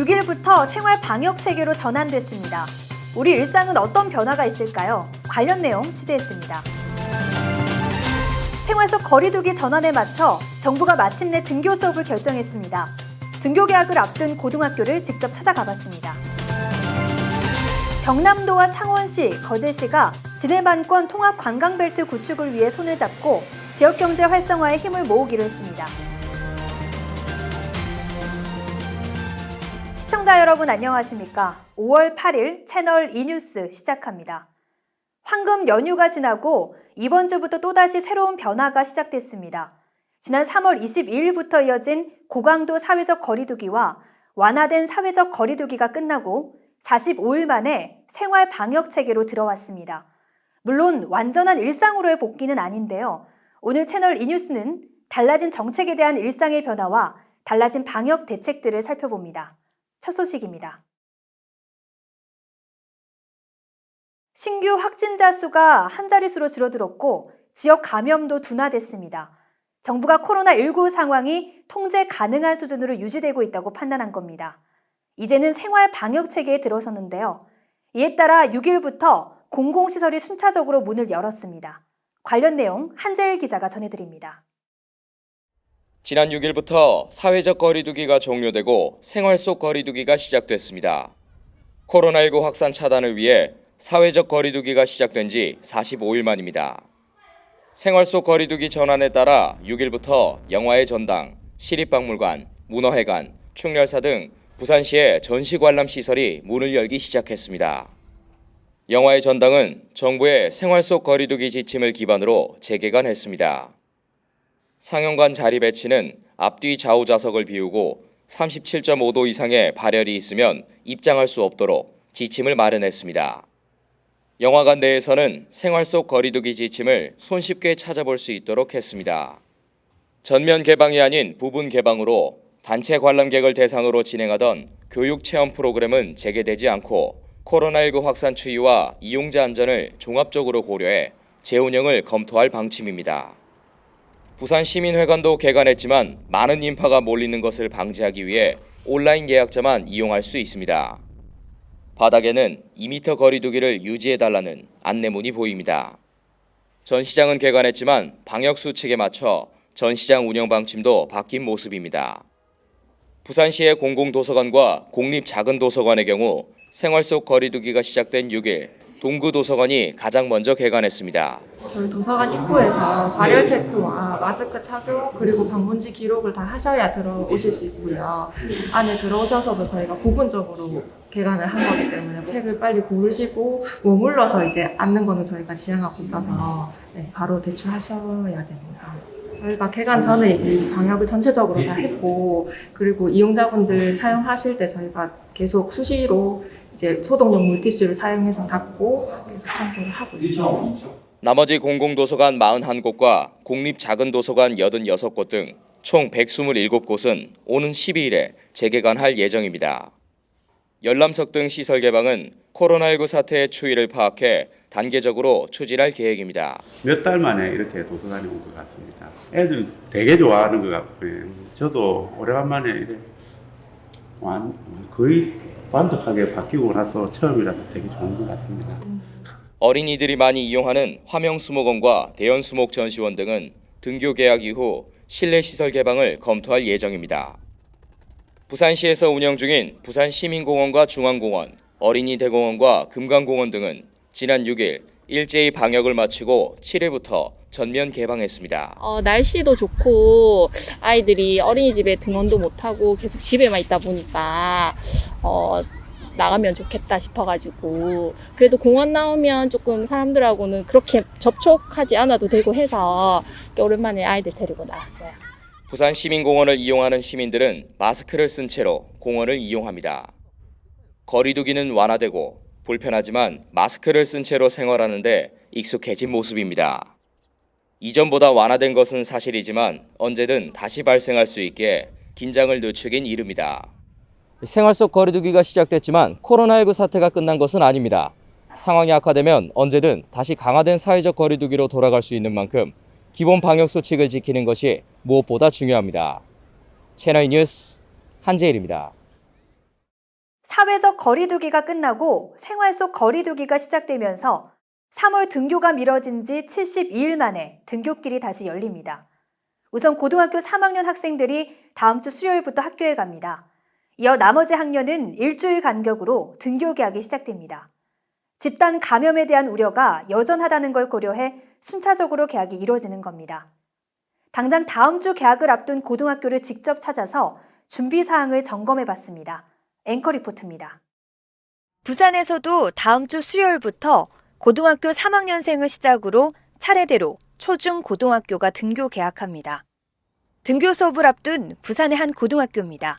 6일부터 생활 방역 체계로 전환됐습니다. 우리 일상은 어떤 변화가 있을까요? 관련 내용 취재했습니다. 생활 속 거리 두기 전환에 맞춰 정부가 마침내 등교 수업을 결정했습니다. 등교 개학을 앞둔 고등학교를 직접 찾아가 봤습니다. 경남도와 창원시, 거제시가 진해반권 통합 관광벨트 구축을 위해 손을 잡고 지역경제 활성화에 힘을 모으기로 했습니다. 시청자 여러분 안녕하십니까? 5월 8일 채널 E뉴스 시작합니다. 황금 연휴가 지나고 이번 주부터 또다시 새로운 변화가 시작됐습니다. 지난 3월 22일부터 이어진 고강도 사회적 거리두기와 완화된 사회적 거리두기가 끝나고 45일 만에 생활 방역 체계로 들어왔습니다. 물론 완전한 일상으로의 복귀는 아닌데요. 오늘 채널 E뉴스는 달라진 정책에 대한 일상의 변화와 달라진 방역 대책들을 살펴봅니다. 첫 소식입니다. 신규 확진자 수가 한 자릿수로 줄어들었고 지역 감염도 둔화됐습니다. 정부가 코로나19 상황이 통제 가능한 수준으로 유지되고 있다고 판단한 겁니다. 이제는 생활 방역 체계에 들어섰는데요. 이에 따라 6일부터 공공시설이 순차적으로 문을 열었습니다. 관련 내용 한재일 기자가 전해드립니다. 지난 6일부터 사회적 거리두기가 종료되고 생활 속 거리두기가 시작됐습니다. 코로나19 확산 차단을 위해 사회적 거리두기가 시작된 지 45일 만입니다. 생활 속 거리두기 전환에 따라 6일부터 영화의 전당, 시립박물관, 문어회관, 충렬사 등 부산시의 전시관람시설이 문을 열기 시작했습니다. 영화의 전당은 정부의 생활 속 거리두기 지침을 기반으로 재개관했습니다. 상영관 자리 배치는 앞뒤 좌우 좌석을 비우고 37.5도 이상의 발열이 있으면 입장할 수 없도록 지침을 마련했습니다. 영화관 내에서는 생활 속 거리두기 지침을 손쉽게 찾아볼 수 있도록 했습니다. 전면 개방이 아닌 부분 개방으로 단체 관람객을 대상으로 진행하던 교육 체험 프로그램은 재개되지 않고 코로나19 확산 추이와 이용자 안전을 종합적으로 고려해 재운영을 검토할 방침입니다. 부산시민회관도 개관했지만 많은 인파가 몰리는 것을 방지하기 위해 온라인 예약자만 이용할 수 있습니다. 바닥에는 2m 거리두기를 유지해달라는 안내문이 보입니다. 전시장은 개관했지만 방역수칙에 맞춰 전시장 운영 방침도 바뀐 모습입니다. 부산시의 공공도서관과 공립 작은 도서관의 경우 생활 속 거리두기가 시작된 6일 동구도서관이 가장 먼저 개관했습니다. 저희 도서관 입구에서 발열 체크와 마스크 착용 그리고 방문지 기록을 다 하셔야 들어오실 수 있고요. 안에 들어오셔서도 저희가 부분적으로 개관을 한 거기 때문에 책을 빨리 고르시고 머물러서 이제 앉는 거는 저희가 지향하고 있어서 바로 대출하셔야 됩니다. 저희가 개관 전에 이 방역을 전체적으로 다 했고 그리고 이용자분들 사용하실 때 저희가 계속 수시로 이제 소독용 물티슈를 사용해서 닦고 계속 청소를 하고 있습니다. 나머지 공공도서관 41곳과 공립 작은 도서관 86곳 등 총 127곳은 오는 12일에 재개관할 예정입니다. 열람석 등 시설 개방은 코로나19 사태의 추이를 파악해 단계적으로 추진할 계획입니다. 몇 달 만에 이렇게 도서관에 온 것 같습니다. 애들 되게 좋아하는 것 같고요. 저도 오래간만에 이래 거의 완벽하게 바뀌고 나서 처음이라서 되게 좋은 것 같습니다. 어린이들이 많이 이용하는 화명수목원과 대연수목전시원 등은 등교 개학 이후 실내 시설 개방을 검토할 예정입니다. 부산시에서 운영 중인 부산시민공원과 중앙공원, 어린이대공원과 금강공원 등은 지난 6일 일제히 방역을 마치고 7일부터 전면 개방했습니다. 날씨도 좋고 아이들이 어린이집에 등원도 못하고 계속 집에만 있다 보니까 나가면 좋겠다 싶어가지고 그래도 공원 나오면 조금 사람들하고는 그렇게 접촉하지 않아도 되고 해서 오랜만에 아이들 데리고 나왔어요. 부산 시민공원을 이용하는 시민들은 마스크를 쓴 채로 공원을 이용합니다. 거리두기는 완화되고 불편하지만 마스크를 쓴 채로 생활하는데 익숙해진 모습입니다. 이전보다 완화된 것은 사실이지만 언제든 다시 발생할 수 있기에 긴장을 늦추긴 이릅니다. 생활 속 거리두기가 시작됐지만 코로나19 사태가 끝난 것은 아닙니다. 상황이 악화되면 언제든 다시 강화된 사회적 거리두기로 돌아갈 수 있는 만큼 기본 방역 수칙을 지키는 것이 무엇보다 중요합니다. 채널 뉴스 한재일입니다. 사회적 거리두기가 끝나고 생활 속 거리두기가 시작되면서 3월 등교가 미뤄진 지 72일 만에 등교길이 다시 열립니다. 우선 고등학교 3학년 학생들이 다음 주 수요일부터 학교에 갑니다. 이어 나머지 학년은 일주일 간격으로 등교 개학이 시작됩니다. 집단 감염에 대한 우려가 여전하다는 걸 고려해 순차적으로 개학이 이루어지는 겁니다. 당장 다음 주 개학을 앞둔 고등학교를 직접 찾아서 준비 사항을 점검해 봤습니다. 앵커 리포트입니다. 부산에서도 다음 주 수요일부터 고등학교 3학년생을 시작으로 차례대로 초중 고등학교가 등교 개학합니다. 등교 수업을 앞둔 부산의 한 고등학교입니다.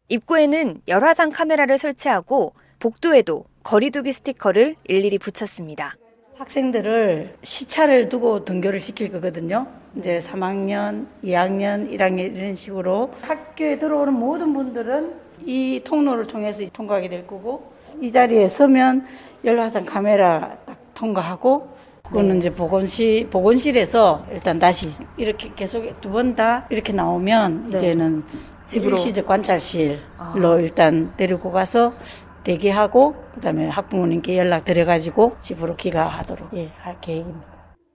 입구에는 열화상 카메라를 설치하고 복도에도 거리두기 스티커를 일일이 붙였습니다. 학생들을 시차를 두고 등교를 시킬 거거든요. 이제 3학년, 2학년, 1학년 이런 식으로 학교에 들어오는 모든 분들은 이 통로를 통해서 통과하게 될 거고, 이 자리에 서면 열화상 카메라 딱 통과하고, 그거는 이제 보건실에서 일단 다시 이렇게 계속 두 번 다 이렇게 나오면 이제는 집으로 일시적 관찰실로 일단 데리고 가서 대기하고 그다음에 학부모님께 연락 드려가지고 집으로 귀가하도록 할 계획입니다.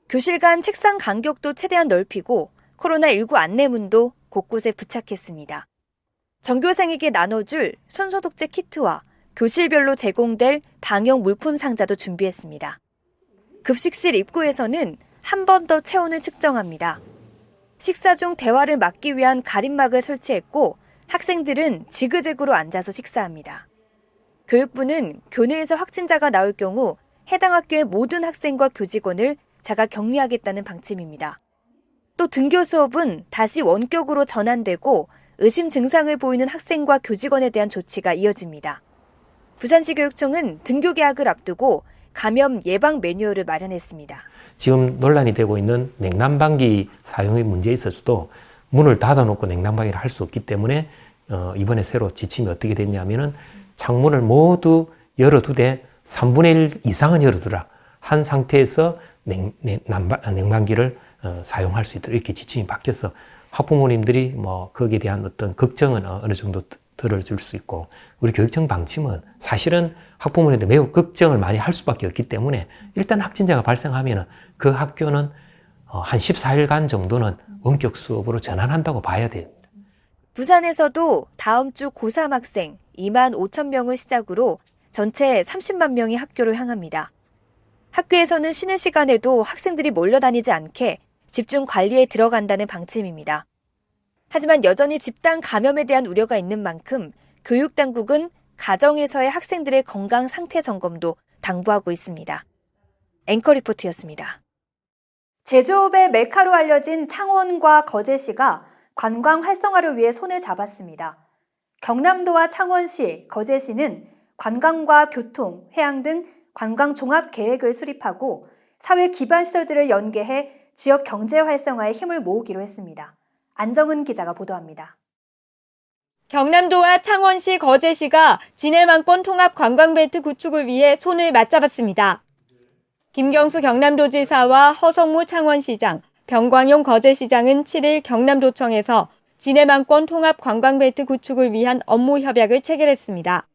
교실 간 책상 간격도 최대한 넓히고 코로나19 안내문도 곳곳에 부착했습니다. 전교생에게 나눠줄 손소독제 키트와 교실별로 제공될 방역 물품 상자도 준비했습니다. 급식실 입구에서는 한 번 더 체온을 측정합니다. 식사 중 대화를 막기 위한 가림막을 설치했고 학생들은 지그재그로 앉아서 식사합니다. 교육부는 교내에서 확진자가 나올 경우 해당 학교의 모든 학생과 교직원을 자가 격리하겠다는 방침입니다. 또 등교 수업은 다시 원격으로 전환되고 의심 증상을 보이는 학생과 교직원에 대한 조치가 이어집니다. 부산시 교육청은 등교 개학을 앞두고 감염 예방 매뉴얼을 마련했습니다. 지금 논란이 되고 있는 냉난방기 사용의 문제에 있어서도 문을 닫아놓고 냉난방기를 할 수 없기 때문에 이번에 새로 지침이 어떻게 됐냐면은 창문을 모두 열어두되 3분의 1 이상은 열어두라 한 상태에서 냉방기를 사용할 수 있도록 이렇게 지침이 바뀌어서 학부모님들이 뭐 거기에 대한 어떤 걱정은 어느 정도 덜어줄 수 있고, 우리 교육청 방침은 사실은 학부모님들 매우 걱정을 많이 할 수밖에 없기 때문에 일단 확진자가 발생하면 그 학교는 한 14일간 정도는 원격 수업으로 전환한다고 봐야 됩니다. 부산에서도 다음 주 고3 학생 2만 5천 명을 시작으로 전체 30만 명이 학교를 향합니다. 학교에서는 쉬는 시간에도 학생들이 몰려다니지 않게 집중 관리에 들어간다는 방침입니다. 하지만 여전히 집단 감염에 대한 우려가 있는 만큼 교육당국은 가정에서의 학생들의 건강 상태 점검도 당부하고 있습니다. 앵커 리포트였습니다. 제조업의 메카로 알려진 창원과 거제시가 관광 활성화를 위해 손을 잡았습니다. 경남도와 창원시, 거제시는 관광과 교통, 해양 등 관광 종합 계획을 수립하고 사회 기반 시설들을 연계해 지역 경제 활성화에 힘을 모으기로 했습니다. 안정은 기자가 보도합니다. 경남도와 창원시, 거제시가 진해만권 통합 관광벨트 구축을 위해 손을 맞잡았습니다. 김경수 경남도지사와 허성무 창원시장, 병광용 거제시장은 7일 경남도청에서 진해만권 통합 관광벨트 구축을 위한 업무 협약을 체결했습니다.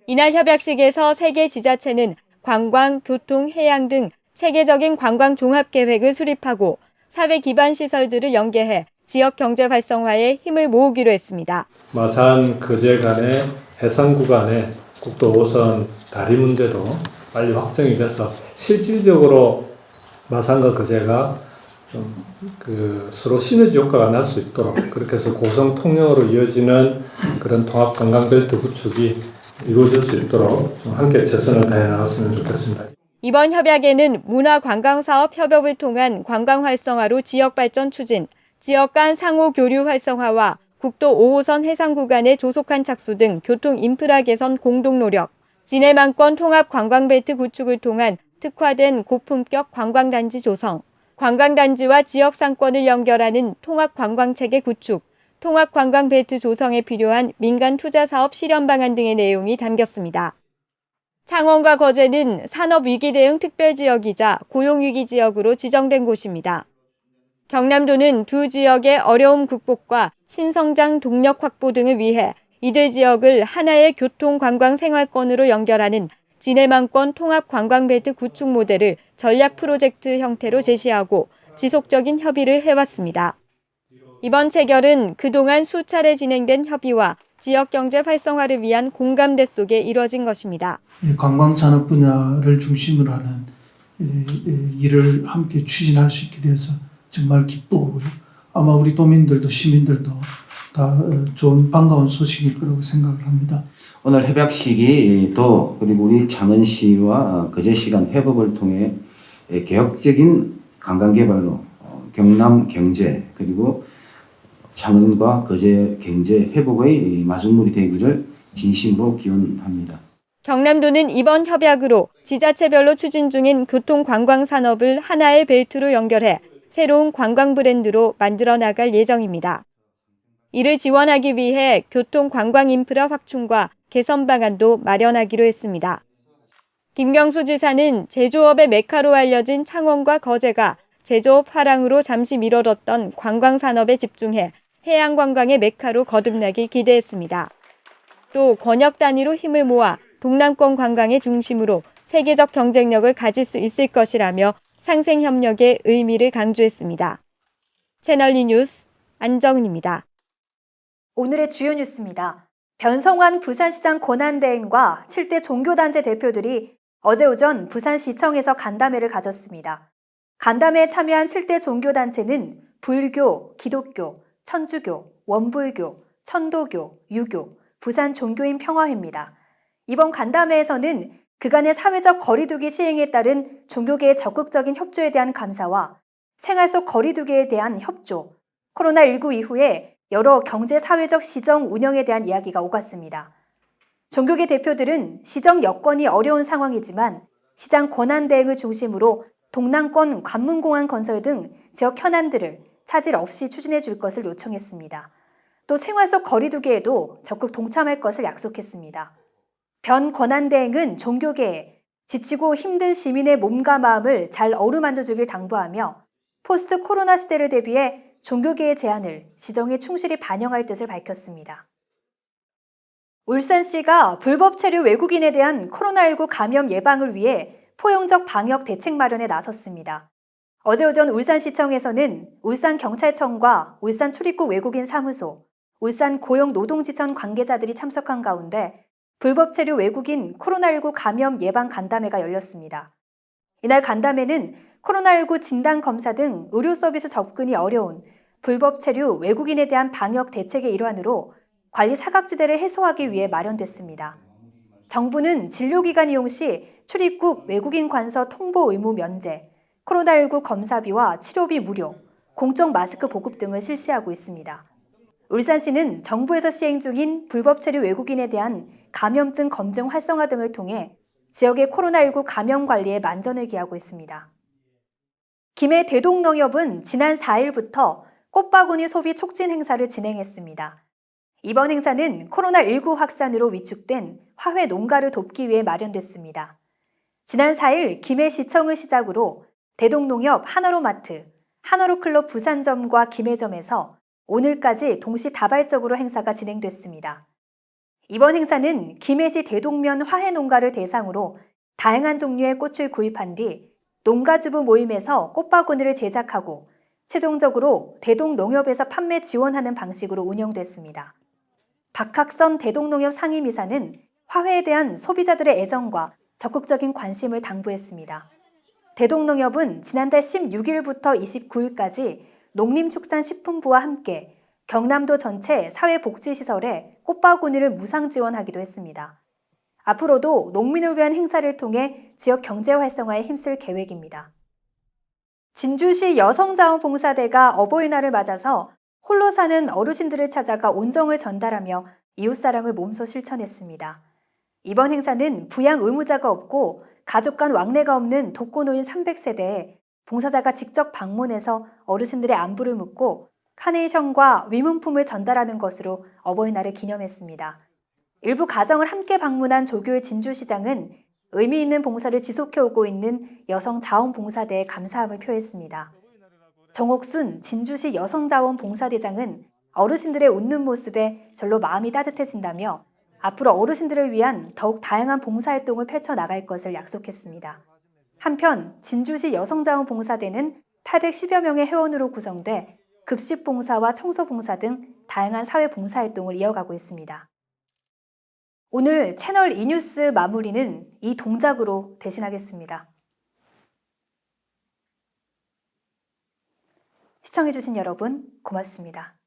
이날 협약식에서 세 개 지자체는 관광, 교통, 해양 등 체계적인 관광 종합 계획을 수립하고 사회 기반 시설들을 연계해 지역 경제 활성화에 힘을 모으기로 했습니다. 마산, 거제 간의 해상 구간의 국도 5선 다리 문제도 빨리 확정이 돼서 실질적으로 마산과 거제가 좀 서로 시너지 효과가 날 수 있도록 그렇게 해서 고성 통영으로 이어지는 그런 통합 관광벨트 구축이 이루어질 수 있도록 좀 함께 최선을 다해 나갔으면 좋겠습니다. 이번 협약에는 문화관광사업 협업을 통한 관광 활성화로 지역 발전 추진, 지역 간 상호 교류 활성화와 국도 5호선 해상 구간의 조속한 착수 등 교통 인프라 개선 공동 노력, 진해만권 통합 관광벨트 구축을 통한 특화된 고품격 관광단지 조성, 관광단지와 지역 상권을 연결하는 통합관광체계 구축, 통합관광벨트 조성에 필요한 민간 투자 사업 실현 방안 등의 내용이 담겼습니다. 창원과 거제는 산업위기 대응 특별지역이자 고용위기지역으로 지정된 곳입니다. 경남도는 두 지역의 어려움 극복과 신성장 동력 확보 등을 위해 이들 지역을 하나의 교통, 관광, 생활권으로 연결하는 진해만권 통합관광벨트 구축 모델을 전략 프로젝트 형태로 제시하고 지속적인 협의를 해왔습니다. 이번 체결은 그동안 수차례 진행된 협의와 지역경제 활성화를 위한 공감대 속에 이뤄진 것입니다. 관광산업 분야를 중심으로 하는 일을 함께 추진할 수 있게 돼서 정말 기쁘고요. 아마 우리 도민들도 시민들도 다 좋은 반가운 소식일 거라고 생각을 합니다. 오늘 협약식이 그리고 우리 창원시와 거제시간 협업을 통해 개혁적인 관광개발로 경남 경제 그리고 창원과 거제 경제 회복의 마중물이 되기를 진심으로 기원합니다. 경남도는 이번 협약으로 지자체별로 추진 중인 교통관광산업을 하나의 벨트로 연결해 새로운 관광 브랜드로 만들어 나갈 예정입니다. 이를 지원하기 위해 교통관광 인프라 확충과 개선 방안도 마련하기로 했습니다. 김경수 지사는 제조업의 메카로 알려진 창원과 거제가 제조업 화랑으로 잠시 미뤄뒀던 관광산업에 집중해 해양관광의 메카로 거듭나길 기대했습니다. 또 권역 단위로 힘을 모아 동남권 관광의 중심으로 세계적 경쟁력을 가질 수 있을 것이라며 상생협력의 의미를 강조했습니다. 채널2 뉴스 안정은입니다. 오늘의 주요 뉴스입니다. 변성환 부산시장 권한대행과 7대 종교단체 대표들이 어제 오전 부산시청에서 간담회를 가졌습니다. 간담회에 참여한 7대 종교단체는 불교, 기독교, 천주교, 원불교, 천도교, 유교, 부산종교인 평화회입니다. 이번 간담회에서는 그간의 사회적 거리두기 시행에 따른 종교계의 적극적인 협조에 대한 감사와 생활 속 거리두기에 대한 협조, 코로나19 이후에 여러 경제 사회적 시정 운영에 대한 이야기가 오갔습니다. 종교계 대표들은 시정 여건이 어려운 상황이지만 시장 권한 대행을 중심으로 동남권 관문공항 건설 등 지역 현안들을 차질 없이 추진해 줄 것을 요청했습니다. 또 생활 속 거리두기에도 적극 동참할 것을 약속했습니다. 변 권한 대행은 종교계에 지치고 힘든 시민의 몸과 마음을 잘 어루만져 주길 당부하며 포스트 코로나 시대를 대비해 종교계의 제안을 시정에 충실히 반영할 뜻을 밝혔습니다. 울산시가 불법 체류 외국인에 대한 코로나19 감염 예방을 위해 포용적 방역 대책 마련에 나섰습니다. 어제 오전 울산시청에서는 울산경찰청과 울산출입국 외국인 사무소, 울산고용노동지청 관계자들이 참석한 가운데 불법 체류 외국인 코로나19 감염 예방 간담회가 열렸습니다. 이날 간담회는 코로나19 진단검사 등 의료 서비스 접근이 어려운 불법 체류 외국인에 대한 방역 대책의 일환으로 관리 사각지대를 해소하기 위해 마련됐습니다. 정부는 진료기관 이용 시 출입국 외국인 관서 통보 의무 면제, 코로나19 검사비와 치료비 무료, 공적 마스크 보급 등을 실시하고 있습니다. 울산시는 정부에서 시행 중인 불법 체류 외국인에 대한 감염증 검증 활성화 등을 통해 지역의 코로나19 감염 관리에 만전을 기하고 있습니다. 김해 대동농협은 지난 4일부터 꽃바구니 소비 촉진 행사를 진행했습니다. 이번 행사는 코로나19 확산으로 위축된 화훼 농가를 돕기 위해 마련됐습니다. 지난 4일 김해시청을 시작으로 대동농협 하나로마트, 하나로클럽 부산점과 김해점에서 오늘까지 동시다발적으로 행사가 진행됐습니다. 이번 행사는 김해시 대동면 화훼 농가를 대상으로 다양한 종류의 꽃을 구입한 뒤 농가주부 모임에서 꽃바구니를 제작하고 최종적으로 대동농협에서 판매 지원하는 방식으로 운영됐습니다. 박학선 대동농협 상임이사는 화훼에 대한 소비자들의 애정과 적극적인 관심을 당부했습니다. 대동농협은 지난달 16일부터 29일까지 농림축산식품부와 함께 경남도 전체 사회복지시설에 꽃바구니를 무상 지원하기도 했습니다. 앞으로도 농민을 위한 행사를 통해 지역 경제 활성화에 힘쓸 계획입니다. 진주시 여성자원봉사대가 어버이날을 맞아서 홀로 사는 어르신들을 찾아가 온정을 전달하며 이웃사랑을 몸소 실천했습니다. 이번 행사는 부양 의무자가 없고 가족 간 왕래가 없는 독거노인 300세대에 봉사자가 직접 방문해서 어르신들의 안부를 묻고 카네이션과 위문품을 전달하는 것으로 어버이날을 기념했습니다. 일부 가정을 함께 방문한 조교의 진주시장은 의미 있는 봉사를 지속해오고 있는 여성자원봉사대에 감사함을 표했습니다. 정옥순 진주시 여성자원봉사대장은 어르신들의 웃는 모습에 절로 마음이 따뜻해진다며 앞으로 어르신들을 위한 더욱 다양한 봉사활동을 펼쳐나갈 것을 약속했습니다. 한편 진주시 여성자원봉사대는 810여 명의 회원으로 구성돼 급식봉사와 청소봉사 등 다양한 사회봉사활동을 이어가고 있습니다. 오늘 채널 E뉴스 마무리는 이 동작으로 대신하겠습니다. 시청해주신 여러분 고맙습니다.